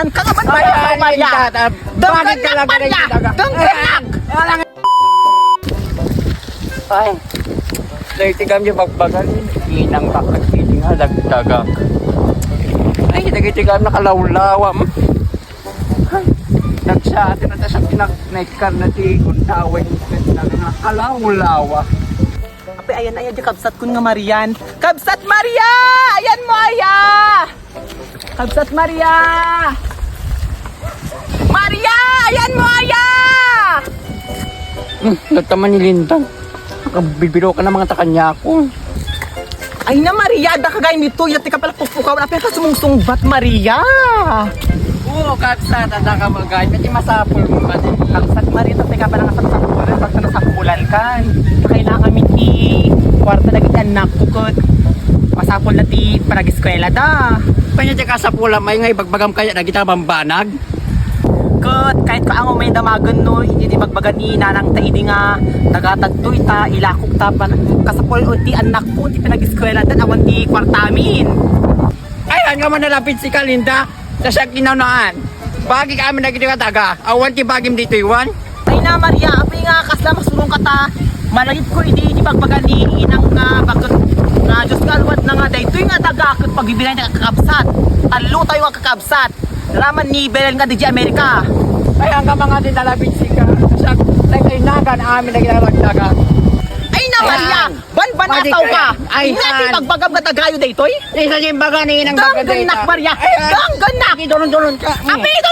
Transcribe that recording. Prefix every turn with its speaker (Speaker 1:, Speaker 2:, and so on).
Speaker 1: Ang kagaban ba yung Maria?
Speaker 2: Bakit ka lang ganun yung daga?
Speaker 1: Dangganak!
Speaker 2: Ay, naitigam niyo bagbagan. Inang bakit piling halagdagak. Ay, nagitigan na kalawlawam. Ay, nagsa atin na sa pinag-naikar na ti Gundaway. Kalawlawa.
Speaker 1: Ape, ayan, di kabsat kun nga Marian. Kabsat Maria! Ayan mo, aya! Kabsat Maria! Maria! Ayan mo, aya!
Speaker 2: Nagtaman ni Lindang. Bibiro ka ng mga takanya ko.
Speaker 1: Ay na, Maria! Da kagay nito. Yati ka pala pupukaw. Ape, ka sumungsungbat, Maria!
Speaker 2: Oo, kapsat. Ada ka magay. Pati masapol mo ba din?
Speaker 1: Kabsat Maria, tapos ka pala nasasapulan. Pagka nasapulan ka. Kailangan kami ti kwarta na anak kukot. Pasapol na ti parag-eskwela da.
Speaker 2: Panya ka sa pula may ngay bagbagam kaya na kita bambanag.
Speaker 1: Kat, kahit kaango may damagan no, hindi di magbagan ni nanang taidi nga tagatagtoy ta, ilakok ta pa kasapol o ti anak ko, ti pinag-eskwela dan awan ti kwartamin.
Speaker 2: Ay, hanggang man nalapit si Kalinda sa siya kinanaan. Bagi ka amin nagitiwa taga. Awan ti bagim dito iwan.
Speaker 1: Ay na Maria, apay nga kasla masulong ka ta. Malagip ko hindi magbagan ni inang nga bakit nga Diyos ka alwat na nga daytoy nga tagakot pagbibigay na kakabsat. Talo tayo ang kakabsat. Raman ni Belen nga di Amerika.
Speaker 2: Ay, hanggang mga din nalapit si ka. Siya nagkainagan amin nagitiwa taga.
Speaker 1: Ay na Maria, ban ataw ka.
Speaker 2: Ay,
Speaker 1: Nga ti magbagam nga tagayo daytoy.
Speaker 2: Isa yung baga ni inang baga
Speaker 1: Dangganak Maria, dangganak.
Speaker 2: Doon ka.
Speaker 1: Api ito